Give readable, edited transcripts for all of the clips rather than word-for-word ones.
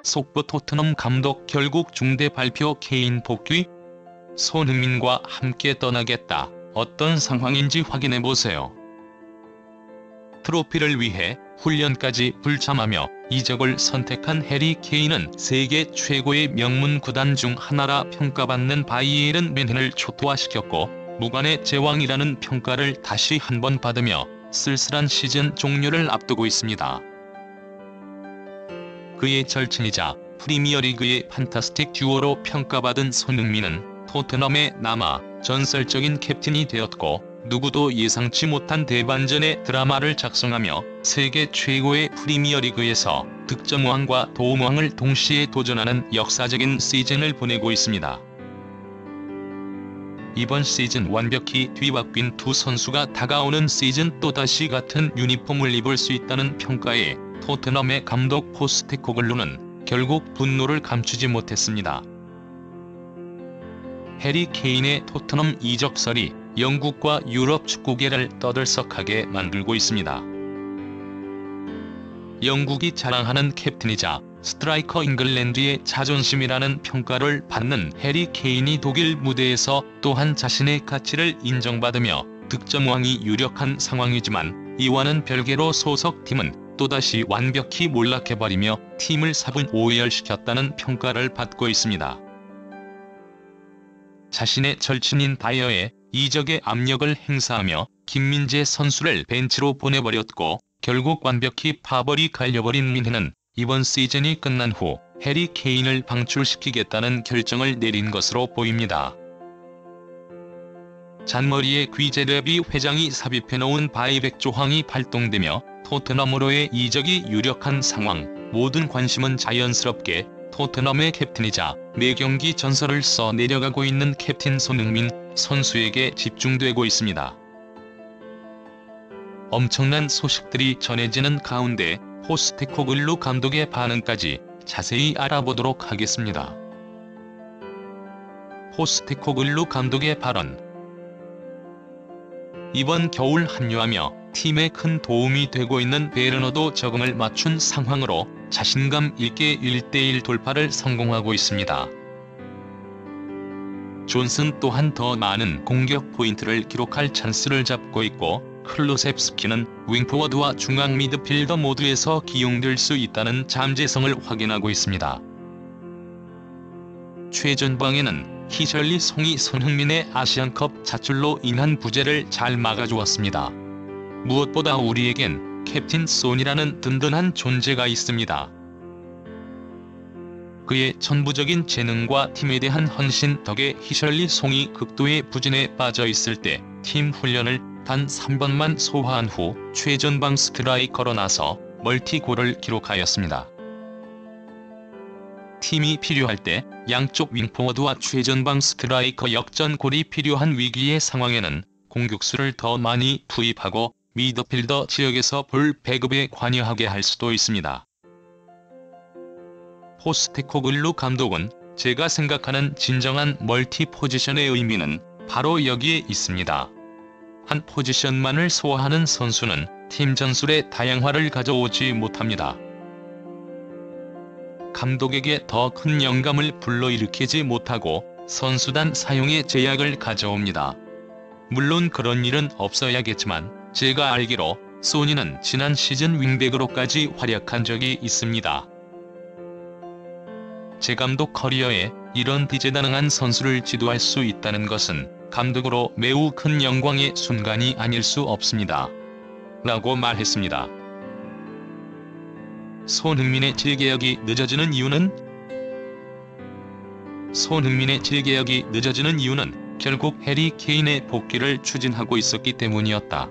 속보 토트넘 감독 결국 중대 발표 케인 복귀? 손흥민과 함께 떠나겠다. 어떤 상황인지 확인해보세요. 트로피를 위해 훈련까지 불참하며 이적을 선택한 해리 케인은 세계 최고의 명문 구단 중 하나라 평가받는 바이에른 뮌헨을 초토화시켰고 무관의 제왕이라는 평가를 다시 한번 받으며 쓸쓸한 시즌 종료를 앞두고 있습니다. 그의 절친이자 프리미어리그의 판타스틱 듀오로 평가받은 손흥민은 토트넘에 남아 전설적인 캡틴이 되었고 누구도 예상치 못한 대반전의 드라마를 작성하며 세계 최고의 프리미어리그에서 득점왕과 도움왕을 동시에 도전하는 역사적인 시즌을 보내고 있습니다. 이번 시즌 완벽히 뒤바뀐 두 선수가 다가오는 시즌 또다시 같은 유니폼을 입을 수 있다는 평가에 토트넘의 감독 포스테코글루는 결국 분노를 감추지 못했습니다. 해리 케인의 토트넘 이적설이 영국과 유럽 축구계를 떠들썩하게 만들고 있습니다. 영국이 자랑하는 캡틴이자 스트라이커 잉글랜드의 자존심이라는 평가를 받는 해리 케인이 독일 무대에서 또한 자신의 가치를 인정받으며 득점왕이 유력한 상황이지만 이와는 별개로 소속팀은 또다시 완벽히 몰락해버리며 팀을 4분 오열시켰다는 평가를 받고 있습니다. 자신의 절친인 바이어에 이적의 압력을 행사하며 김민재 선수를 벤치로 보내버렸고 결국 완벽히 파벌이 갈려버린 뮌헨은 이번 시즌이 끝난 후 해리 케인을 방출시키겠다는 결정을 내린 것으로 보입니다. 잔머리에 귀재레비 회장이 삽입해놓은 바이백 조항이 발동되며 토트넘으로의 이적이 유력한 상황, 모든 관심은 자연스럽게 토트넘의 캡틴이자 매경기 전설을 써 내려가고 있는 캡틴 손흥민 선수에게 집중되고 있습니다. 엄청난 소식들이 전해지는 가운데 포스테코글루 감독의 반응까지 자세히 알아보도록 하겠습니다. 포스테코글루 감독의 발언. 이번 겨울 합류하며 팀에 큰 도움이 되고 있는 베르너도 적응을 맞춘 상황으로 자신감 있게 1대1 돌파를 성공하고 있습니다. 존슨 또한 더 많은 공격 포인트를 기록할 찬스를 잡고 있고 클루셉스키는 윙포워드와 중앙 미드필더 모두에서 기용될 수 있다는 잠재성을 확인하고 있습니다. 최전방에는 히셜리 송이 손흥민의 아시안컵 자출로 인한 부재를 잘 막아주었습니다. 무엇보다 우리에겐 캡틴 손이라는 든든한 존재가 있습니다. 그의 천부적인 재능과 팀에 대한 헌신 덕에 히셜리 송이 극도의 부진에 빠져 있을 때 팀 훈련을 단 3번만 소화한 후 최전방 스트라이커로 나서 멀티골을 기록하였습니다. 팀이 필요할 때 양쪽 윙포워드와 최전방 스트라이커 역전골이 필요한 위기의 상황에는 공격수를 더 많이 투입하고 미드필더 지역에서 볼 배급에 관여하게 할 수도 있습니다. 포스테코글루 감독은 제가 생각하는 진정한 멀티 포지션의 의미는 바로 여기에 있습니다. 한 포지션만을 소화하는 선수는 팀 전술의 다양화를 가져오지 못합니다. 감독에게 더 큰 영감을 불러일으키지 못하고 선수단 사용의 제약을 가져옵니다. 물론 그런 일은 없어야겠지만 제가 알기로 소니는 지난 시즌 윙백으로까지 활약한 적이 있습니다. 제 감독 커리어에 이런 다재다능한 선수를 지도할 수 있다는 것은 감독으로 매우 큰 영광의 순간이 아닐 수 없습니다. 라고 말했습니다. 손흥민의 재계약이 늦어지는 이유는? 손흥민의 재계약이 늦어지는 이유는 결국 해리 케인의 복귀를 추진하고 있었기 때문이었다.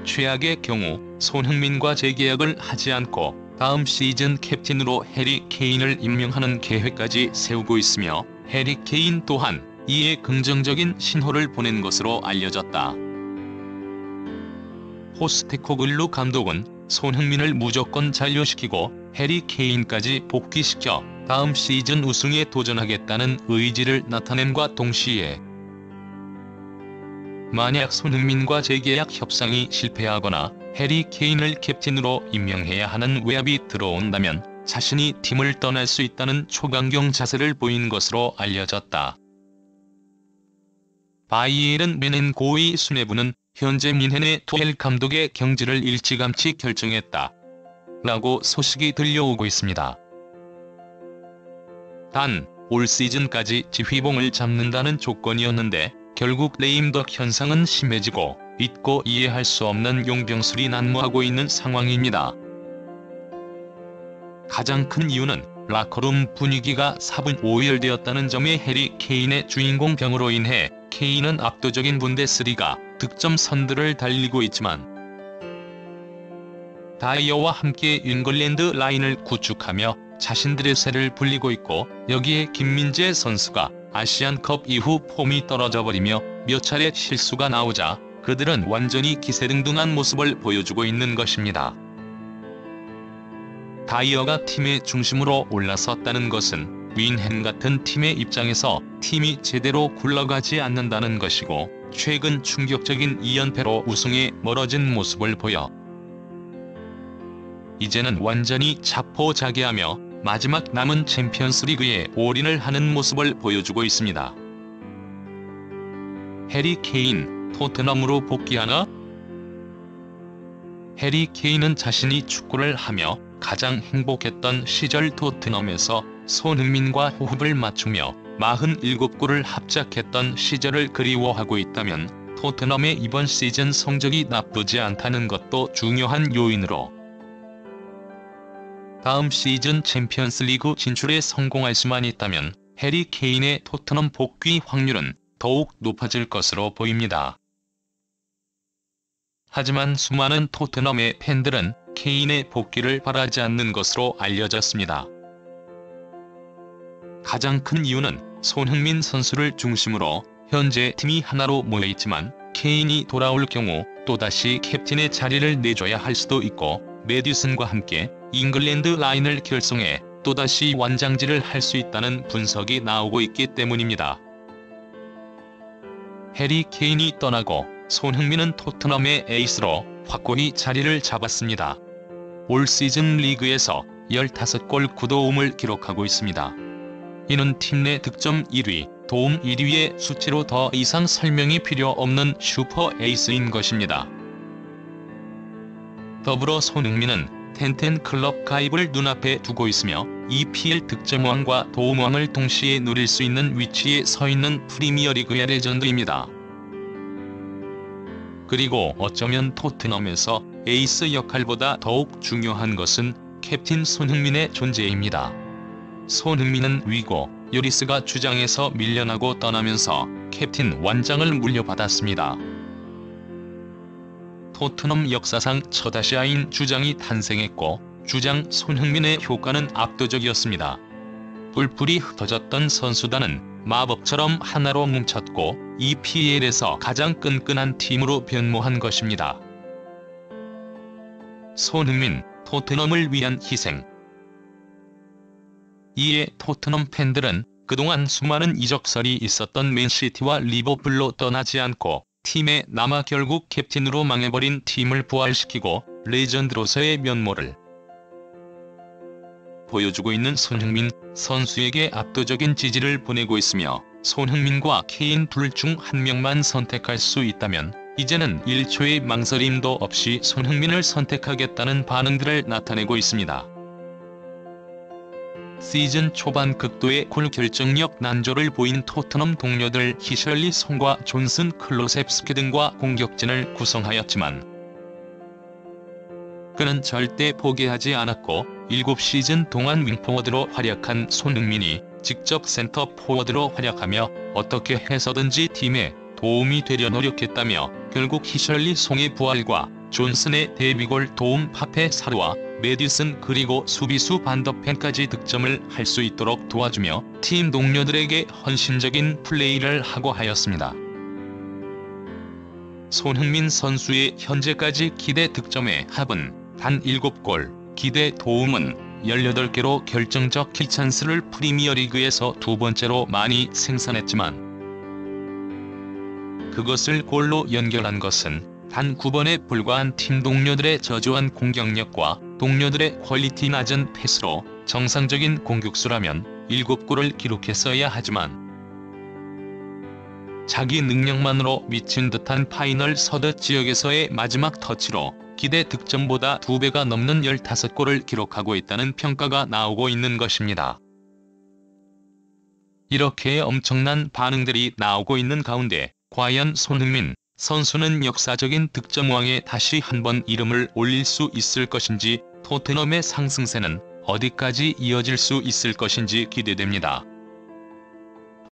최악의 경우 손흥민과 재계약을 하지 않고 다음 시즌 캡틴으로 해리 케인을 임명하는 계획까지 세우고 있으며 해리 케인 또한 이에 긍정적인 신호를 보낸 것으로 알려졌다. 포스테코글루 감독은 손흥민을 무조건 잔류시키고 해리 케인까지 복귀시켜 다음 시즌 우승에 도전하겠다는 의지를 나타냄과 동시에 만약 손흥민과 재계약 협상이 실패하거나 해리 케인을 캡틴으로 임명해야 하는 외압이 들어온다면 자신이 팀을 떠날 수 있다는 초강경 자세를 보인 것으로 알려졌다. 바이에른 뮌헨 고위 수뇌부는 현재 뮌헨의 투헬 감독의 경질을 일찌감치 결정했다. 라고 소식이 들려오고 있습니다. 단, 올 시즌까지 지휘봉을 잡는다는 조건이었는데 결국 레임덕 현상은 심해지고 믿고 이해할 수 없는 용병술이 난무하고 있는 상황입니다. 가장 큰 이유는 라커룸 분위기가 사분오열되었다는 점에 해리 케인의 주인공병으로 인해 케인은 압도적인 분데스리가 득점 선두를 달리고 있지만 다이어와 함께 잉글랜드 라인을 구축하며 자신들의 새를 불리고 있고 여기에 김민재 선수가 아시안컵 이후 폼이 떨어져버리며 몇 차례 실수가 나오자 그들은 완전히 기세등등한 모습을 보여주고 있는 것입니다. 다이어가 팀의 중심으로 올라섰다는 것은 뮌헨 같은 팀의 입장에서 팀이 제대로 굴러가지 않는다는 것이고 최근 충격적인 2연패로 우승에 멀어진 모습을 보여 이제는 완전히 자포자기하며 마지막 남은 챔피언스리그에 올인을 하는 모습을 보여주고 있습니다. 해리 케인, 토트넘으로 복귀하나? 해리 케인은 자신이 축구를 하며 가장 행복했던 시절 토트넘에서 손흥민과 호흡을 맞추며 47골을 합작했던 시절을 그리워하고 있다면 토트넘의 이번 시즌 성적이 나쁘지 않다는 것도 중요한 요인으로 다음 시즌 챔피언스리그 진출에 성공할 수만 있다면 해리 케인의 토트넘 복귀 확률은 더욱 높아질 것으로 보입니다. 하지만 수많은 토트넘의 팬들은 케인의 복귀를 바라지 않는 것으로 알려졌습니다. 가장 큰 이유는 손흥민 선수를 중심으로 현재 팀이 하나로 모여있지만 케인이 돌아올 경우 또다시 캡틴의 자리를 내줘야 할 수도 있고 메디슨과 함께 잉글랜드 라인을 결성해 또다시 완장질을 할 수 있다는 분석이 나오고 있기 때문입니다. 해리 케인이 떠나고 손흥민은 토트넘의 에이스로 확고히 자리를 잡았습니다. 올 시즌 리그에서 15골 9도움을 기록하고 있습니다. 이는 팀 내 득점 1위, 도움 1위의 수치로 더 이상 설명이 필요 없는 슈퍼 에이스인 것입니다. 더불어 손흥민은 텐텐 클럽 가입을 눈앞에 두고 있으며 EPL 득점왕과 도움왕을 동시에 누릴 수 있는 위치에 서 있는 프리미어리그의 레전드입니다. 그리고 어쩌면 토트넘에서 에이스 역할보다 더욱 중요한 것은 캡틴 손흥민의 존재입니다. 손흥민은 위고 요리스가 주장에서 밀려나고 떠나면서 캡틴 완장을 물려받았습니다. 토트넘 역사상 첫 아시아인 주장이 탄생했고 주장 손흥민의 효과는 압도적이었습니다. 뿔뿔이 흩어졌던 선수단은 마법처럼 하나로 뭉쳤고 EPL에서 가장 끈끈한 팀으로 변모한 것입니다. 손흥민, 토트넘을 위한 희생. 이에 토트넘 팬들은 그동안 수많은 이적설이 있었던 맨시티와 리버풀로 떠나지 않고 팀에 남아 결국 캡틴으로 망해버린 팀을 부활시키고 레전드로서의 면모를 보여주고 있는 손흥민 선수에게 압도적인 지지를 보내고 있으며 손흥민과 케인 둘 중 한 명만 선택할 수 있다면 이제는 1초의 망설임도 없이 손흥민을 선택하겠다는 반응들을 나타내고 있습니다. 시즌 초반 극도의 골 결정력 난조를 보인 토트넘 동료들 히셜리 송과 존슨 클로셉스키 등과 공격진을 구성하였지만 그는 절대 포기하지 않았고 7시즌 동안 윙포워드로 활약한 손흥민이 직접 센터 포워드로 활약하며 어떻게 해서든지 팀에 도움이 되려 노력했다며 결국 히셜리 송의 부활과 존슨의 데뷔골 도움 파페 사르와 메디슨 그리고 수비수 반더펜까지 득점을 할 수 있도록 도와주며 팀 동료들에게 헌신적인 플레이를 하고 하였습니다. 손흥민 선수의 현재까지 기대 득점의 합은 단 7골, 기대 도움은 18개로 결정적 킬찬스를 프리미어리그에서 두 번째로 많이 생산했지만 그것을 골로 연결한 것은 단 9번에 불과한 팀 동료들의 저조한 공격력과 동료들의 퀄리티 낮은 패스로 정상적인 공격수라면 7골을 기록했어야 하지만 자기 능력만으로 미친 듯한 파이널 서드 지역에서의 마지막 터치로 기대 득점보다 2배가 넘는 15골을 기록하고 있다는 평가가 나오고 있는 것입니다. 이렇게 엄청난 반응들이 나오고 있는 가운데 과연 손흥민 선수는 역사적인 득점왕에 다시 한번 이름을 올릴 수 있을 것인지, 토트넘의 상승세는 어디까지 이어질 수 있을 것인지 기대됩니다.